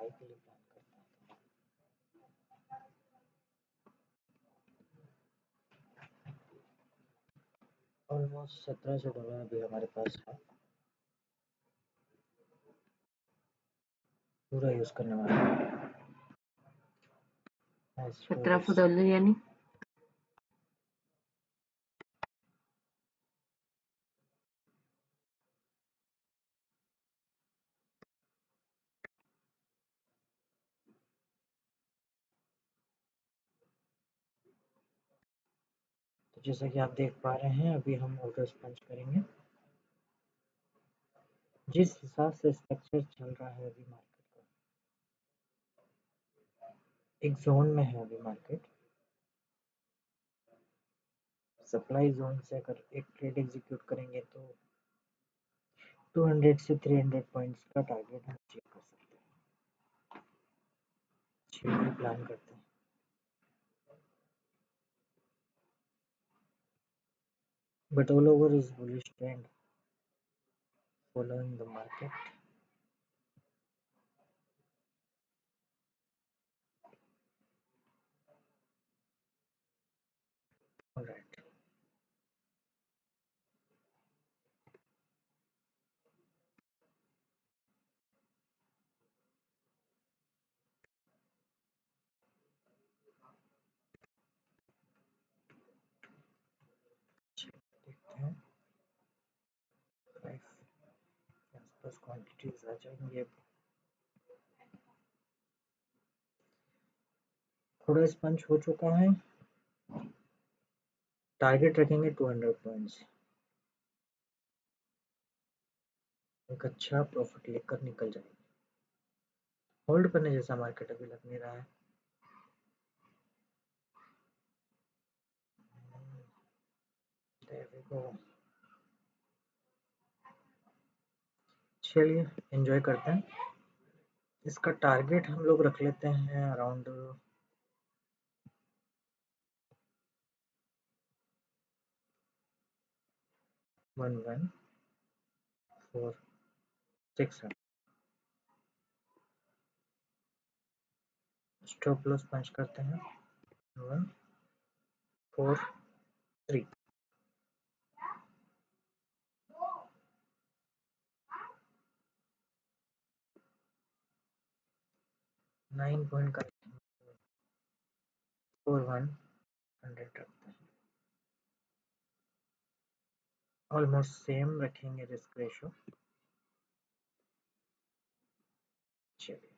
पढ़ाई के लिए प्लान करते हैं। ऑलमोस्ट $1700 अभी हमारे पास है, पूरा यूज करने वाला है। $1700 यानी तो जैसा कि आप देख पा रहे हैं, अभी हम ऑर्डर्स पंच करेंगे। जिस हिसाब से स्ट्रक्चर चल रहा है अभी मार्केट का, एक जोन में है अभी मार्केट। सप्लाई जोन से अगर एक ट्रेड एग्जीक्यूट करेंगे तो 200 से 300 पॉइंट्स का टारगेट हम अचीव कर सकते हैं। चलिए प्लान करते हैं। But all over is bullish trend following the market. All right. देखते हैं 5 के आसपास क्वांटिटीज आ जाएंगे। थोड़ा स्पंच हो चुका है, टारगेट रखेंगे 200 पॉइंट्स। एक अच्छा प्रॉफिट लेकर निकल जाएंगे। होल्ड करने जैसा मार्केट अभी लग नहीं रहा है। There we go. चलिए एंजॉय करते हैं। इसका टारगेट हम लोग रख लेते हैं अराउंड 114,600। स्टॉप लॉस पंच करते हैं 143। 9 पॉइंट का 4100 रखते हैं। ऑलमोस्ट सेम रखेंगे रिस्क रेशो। चलिए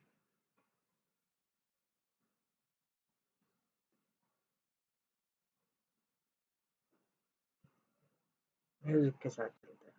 म्यूजिक के साथ चलते हैं।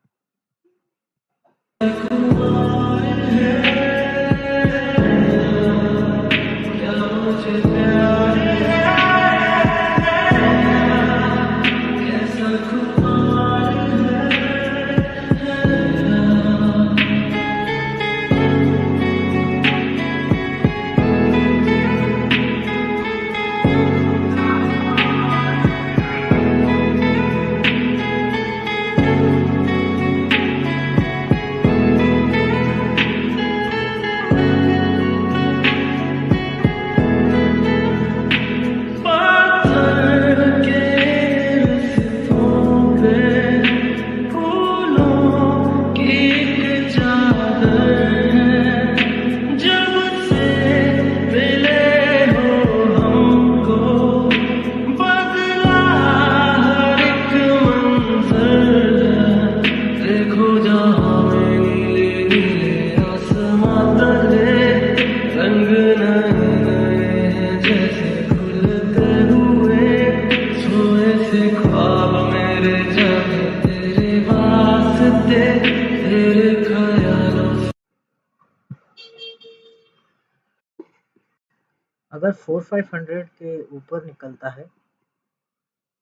अगर 4500 के ऊपर निकलता है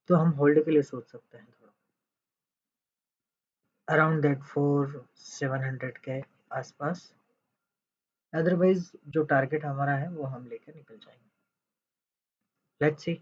तो हम होल्ड के लिए सोच सकते हैं थोड़ा अराउंड दैट 4700 के आसपास। अदरवाइज जो टारगेट हमारा है वो हम लेकर निकल जाएंगे। Let's see.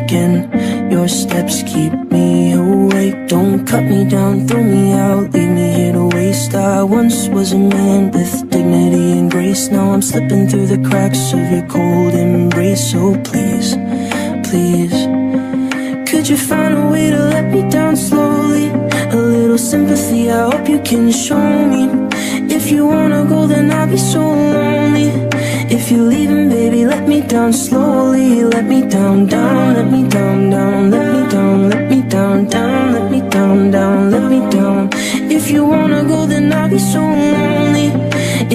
again. Your steps keep me awake. Don't cut me down, throw me out, leave me here to waste. I once was a man with dignity and grace. Now I'm slipping through the cracks of your cold embrace. So please, please, could you find a way to let me down slowly? A little sympathy, I hope you can show me. If you wanna go, then I'll be so lonely. If you're leaving, baby, let me down slowly. Let me down, down, let me down, down, let me down, let me down, down, let me down, down, let me down. If you wanna go, then I'll be so lonely.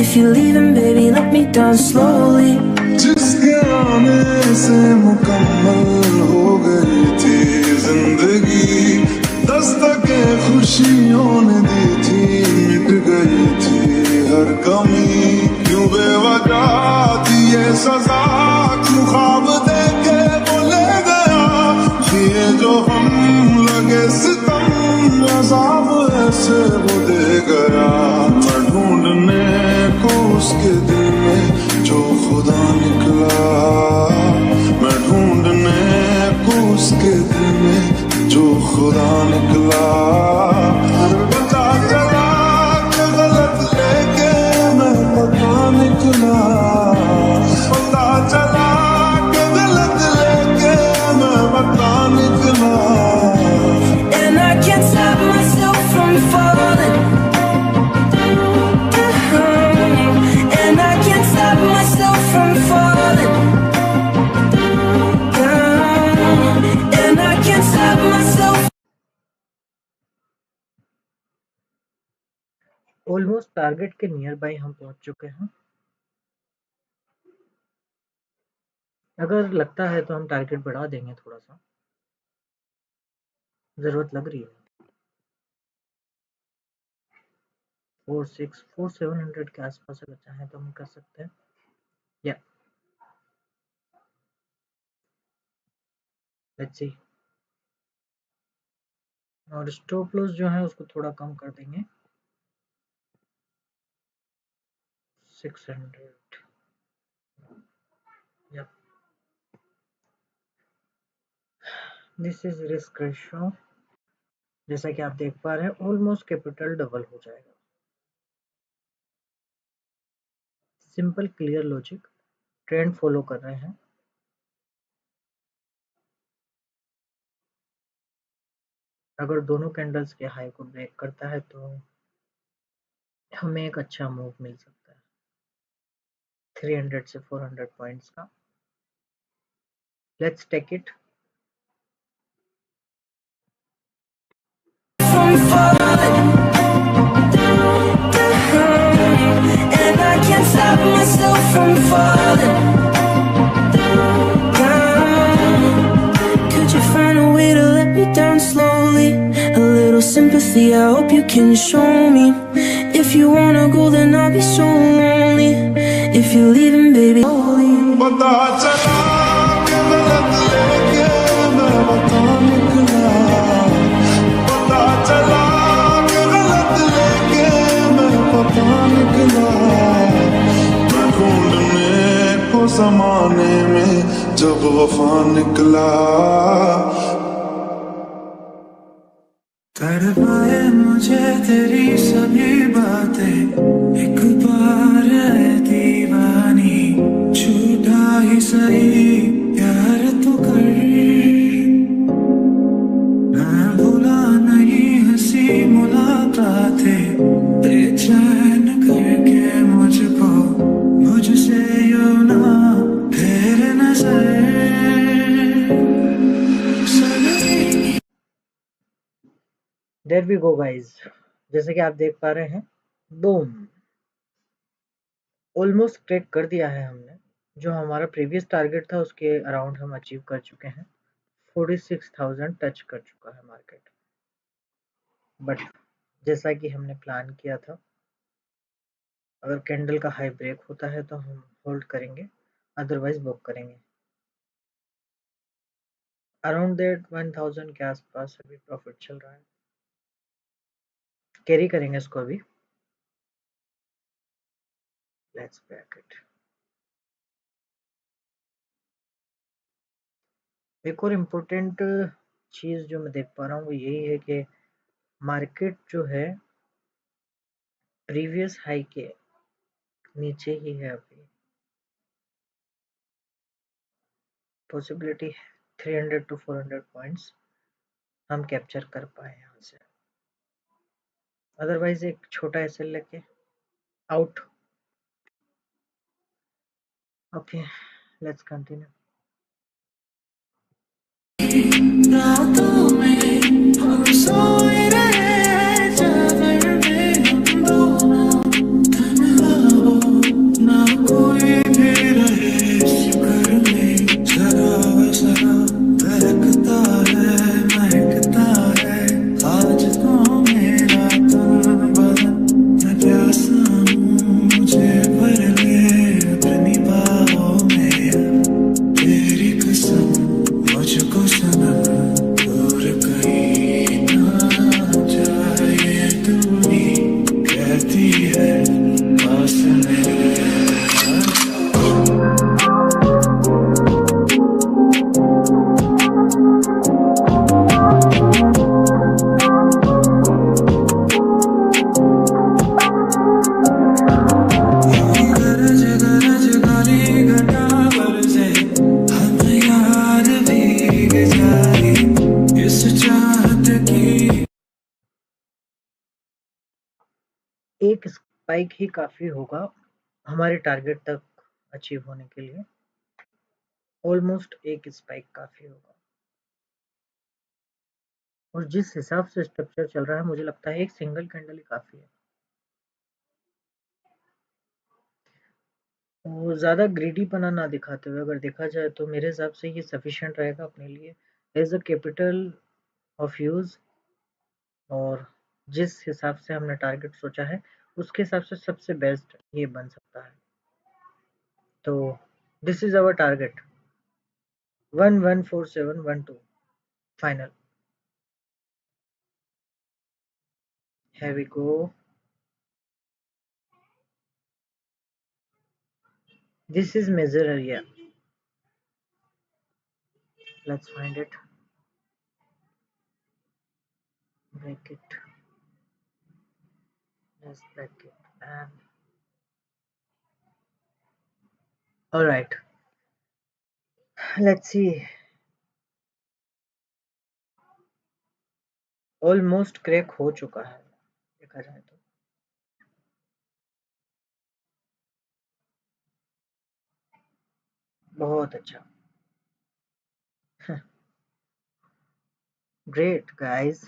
If you're leaving, baby, let me down slowly. जिसके आने से मुकम्मल हो गई थी जिंदगी, दस्तके खुशियों ने दी थी, मिट गई थी हर कमी। क्यों बेवजह थी ये सजा, क्यों ख्वाब देके वो ले गया, ये जो हम लगे सितम अज़ाब ऐसे वो दे गया। मैं ढूंढने को उसके दिल में जो खुदा निकला, मैं ढूंढने को उसके दिल में जो खुदा निकला। पता चला कि गलत लेके मैं पता निकला, पता चला कि गलत लेके मैं पता निकला। And I can't stop myself from falling. And I can't stop myself from falling down. And I can't stop myself. Almost target के नियर बाई हम पहुंच चुके हैं। अगर लगता है तो हम टारगेट बढ़ा देंगे, थोड़ा सा जरूरत लग रही है। 4700 के आसपास अगर चाहें तो हम कर सकते हैं। या लेट्स सी। और स्टॉप लॉस जो है उसको थोड़ा कम कर देंगे, 600। या दिस इज रिस्क रेशियो। जैसा कि आप देख पा रहे हैं, ऑलमोस्ट कैपिटल डबल हो जाएगा। Simple clear logic, trend follow कर रहे हैं। अगर दोनों कैंडल्स के हाई को ब्रेक करता है तो हमें एक अच्छा मूव मिल सकता है 300 से 400 पॉइंट्स का। Let's take it. From falling down. And I can't stop myself from falling down. Could you find a way to let me down slowly? A little sympathy, I hope you can show me. If you wanna go, then I'll be so lonely. If you're leaving, baby, पता चला कि गलत लेके मैं पता निकला, पता चला कि गलत लेके मैं पता निकला। मैं ढूंढने को ज़माने में जब वफा निकला। तड़पाए मुझे तेरी सभी बातें, एक बार है दीवानी, झूठा ही सही प्यार तो कर। मैं भूला नहीं हंसी मुलाकातें, बेचैन करके मुझको मुझसे यूं ना फेर नजर। देयर वी गो गाइस, जैसे कि आप देख पा रहे हैं, बूम, ऑलमोस्ट क्रैक कर दिया है हमने। जो हमारा प्रीवियस टारगेट था उसके अराउंड हम अचीव कर चुके हैं। 46,000 टच कर चुका है मार्केट। बट जैसा कि हमने प्लान किया था, अगर कैंडल का हाई ब्रेक होता है तो हम होल्ड करेंगे, अदरवाइज बुक करेंगे। अराउंड दैट 1000 के आसपास अभी प्रॉफिट चल रहा है। कैरी करेंगे इसको अभी। Let's back it. एक और इम्पोर्टेंट चीज जो मैं देख पा रहा हूँ वो यही है कि मार्केट जो है प्रीवियस हाई के नीचे ही है अभी। पॉसिबिलिटी है 300 to 400 पॉइंट्स हम कैप्चर कर पाए यहाँ से, अदरवाइज एक छोटा एसएल लेके आउट। Okay, let's continue. रातों में हम सोए रहे चादर में हम दोनों, तन्हा हो ना कोई भी रहे इस घर में, जरा जरा बहकता है महकता है आज तो मेरा तन बदन, मैं प्यासा हूँ मुझे भर ले अपनी बाहों में, तेरी कसम मुझको सनम दूर कहीं ना जाए, तू ही कहती है पास मेरे गरज गरज गाली घटा बरसे, हम यार भीग जाए इस चाहत की। एक स्पाइक ही काफी होगा हमारे टारगेट तक अचीव होने के लिए, ऑलमोस्ट एक स्पाइक काफी होगा। और जिस हिसाब से स्ट्रक्चर चल रहा है मुझे लगता है एक सिंगल कैंडल ही काफी है। वो ज़्यादा ग्रीडीपना ना दिखाते हुए अगर देखा जाए तो मेरे हिसाब से ये सफिशिएंट रहेगा अपने लिए as a capital of use, और जिस हिसाब से हमने टारगेट सोचा है उसके हिसाब से सबसे बेस्ट ये बन सकता है। तो this is our target 114712 final. Here we go. This is major area. Let's find it. Break it. Let's break it. And all right. Let's see. Almost crack हो चुका है देखा जाए तो। बहुत अच्छा। ग्रेट गाइस,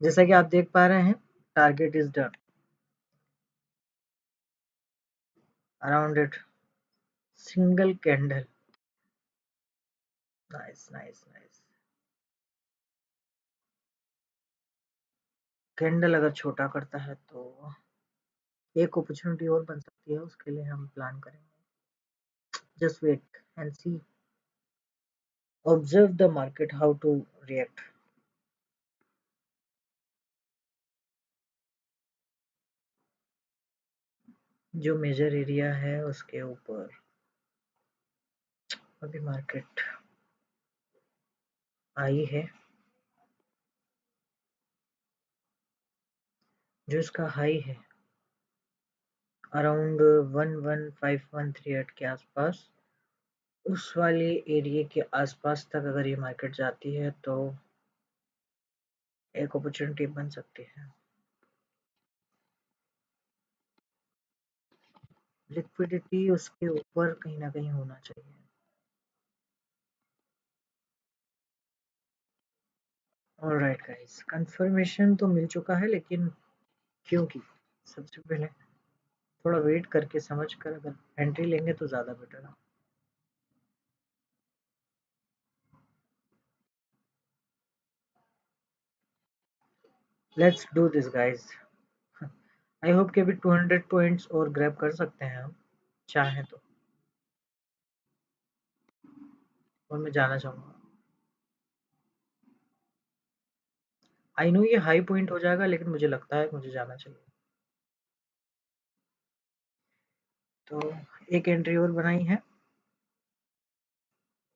जैसा कि आप देख पा रहे हैं target is done around it single candle. Nice nice nice. Candle अगर छोटा करता है तो एक अपॉर्चुनिटी और बन सकती है, उसके लिए हम प्लान करेंगे। Just wait and see, observe the market how to react. जो मेजर एरिया है उसके ऊपर अभी मार्केट आई है, जो इसका हाई है अराउंड 115138 के आसपास, उस वाले एरिया के आसपास तक अगर ये मार्केट जाती है तो एक अपॉर्चुनिटी बन सकती है। लिक्विडिटी उसके ऊपर कहीं ना कहीं होना चाहिए। ऑलराइट गाइस, कंफर्मेशन तो मिल चुका है, लेकिन क्योंकि सबसे पहले थोड़ा वेट करके समझ कर अगर एंट्री लेंगे तो ज़्यादा बेटर है। Let's do this guys. I hope कि अभी 200 पॉइंट्स और ग्रैब कर सकते हैं हम चाहें तो, और मैं जाना चाहूँगा। आई नो ये हाई पॉइंट हो जाएगा, लेकिन मुझे लगता है मुझे जाना चाहिए। तो एक एंट्री और बनाई है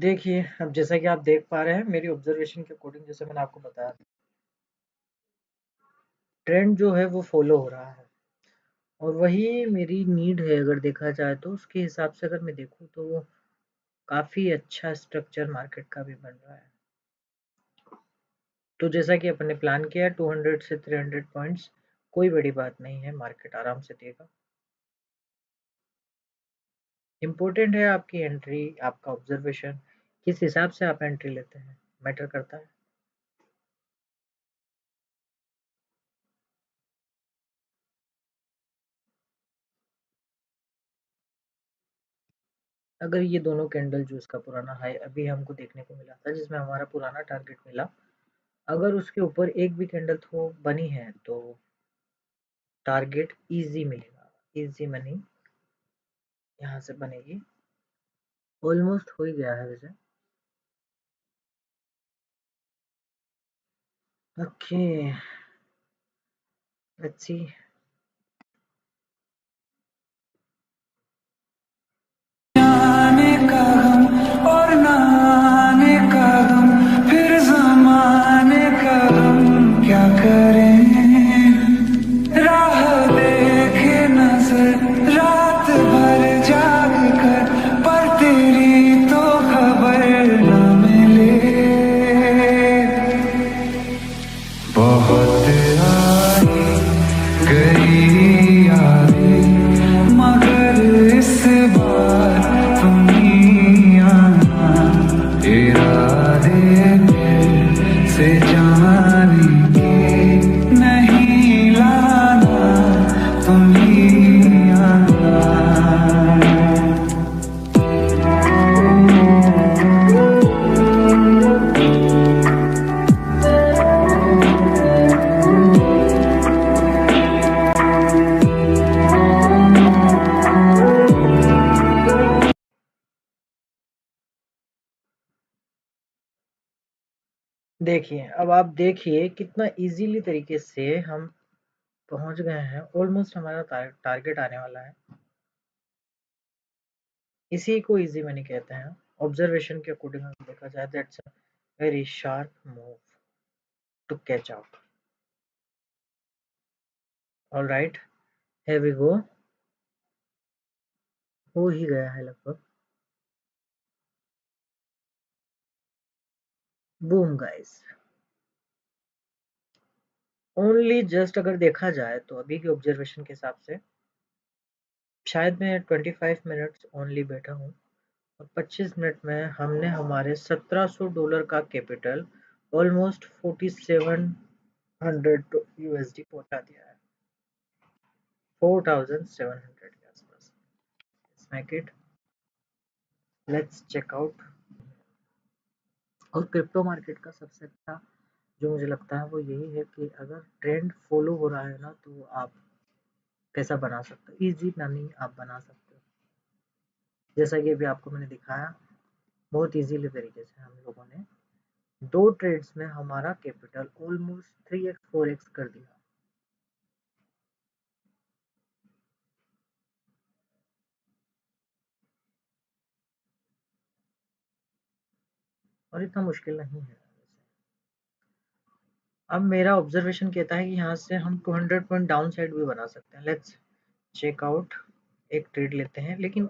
देखिए, अब जैसा कि आप देख पा रहे हैं मेरी ऑब्जर्वेशन के अकॉर्डिंग, जैसे मैंने आपको बताया, ट्रेंड जो है वो फॉलो हो रहा है और वही मेरी नीड है। अगर देखा जाए तो उसके हिसाब से अगर मैं देखूँ तो काफ़ी अच्छा स्ट्रक्चर मार्केट का भी बन रहा है। तो जैसा कि अपन ने प्लान किया 200 से 300 पॉइंट्स, कोई बड़ी बात नहीं है, मार्केट आराम से देगा। इम्पोर्टेंट है आपकी एंट्री, आपका ऑब्जर्वेशन, किस हिसाब से आप एंट्री लेते हैं, मैटर करता है। अगर ये दोनों कैंडल जो इसका पुराना हाई अभी हमको देखने को मिला था, जिसमें हमारा पुराना टारगेट मिला, अगर उसके ऊपर एक भी कैंडल थो बनी है तो टारगेट इजी मिलेगा, इजी मनी यहाँ से बनेगी। ऑलमोस्ट हो ही गया है वैसे। Okay, let's see. आने का गम और ना आने का गम, फिर जमाने का गम क्या करें। राह देखे नजर रात भर जाग कर, पर तेरी तो खबर न मिले। बहुत आई गई यादें, मगर इस बार तुम ही आना। इरादे दिल से जाने के नहीं लाना, तुम ही आना। देखिए, अब आप देखिए कितना इजीली तरीके से हम पहुंच गए हैं। ऑलमोस्ट हमारा टारगेट आने वाला है। इसी को इजी मनी कहते हैं। ऑब्जर्वेशन के अकॉर्डिंग अगर देखा जाए, that's a very sharp move to catch up. Alright, here we go. हो ही गया है लगभग। बूम गाइस, ओनली जस्ट अगर देखा जाए तो अभी के ऑब्जर्वेशन के हिसाब से शायद मैं 25 मिनट्स ओनली बैठा हूँ और 25 मिनट में हमने हमारे $1700 का कैपिटल ऑलमोस्ट 4700 यूएसडी पहुंचा दिया है, 4700 के आसपास। Make it, let's check out. और क्रिप्टो मार्केट का सबसे अच्छा जो मुझे लगता है वो यही है कि अगर ट्रेंड फॉलो हो रहा है ना, तो आप पैसा बना सकते हो, इजी मनी आप बना सकते हो। जैसा कि अभी आपको मैंने दिखाया, बहुत इजीली तरीके से हम लोगों ने 2 ट्रेड्स में हमारा कैपिटल ऑलमोस्ट 3x 4x कर दिया। और इतना मुश्किल नहीं है। अब मेरा ऑब्जर्वेशन कहता है कि यहाँ से हम 200 पॉइंट डाउन साइड भी बना सकते हैं। Let's check out. एक ट्रेड लेते हैं, लेकिन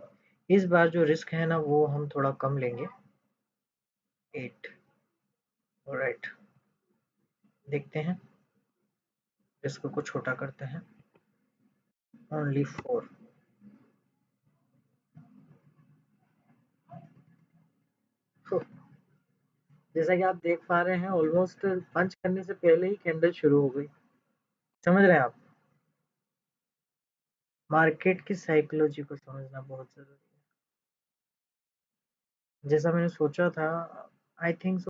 इस बार जो रिस्क है ना वो हम थोड़ा कम लेंगे। 8, ऑलराइट, देखते हैं, रिस्क को छोटा करते हैं। ओनली 4। जैसा कि आप देख पा रहे हैं, ऑलमोस्ट पंच करने से पहले ही कैंडल शुरू हो गई। समझ रहे हैं आप? मार्केट की साइकोलॉजी को समझना बहुत जरूरी है। जैसा मैंने सोचा था, आई थिंक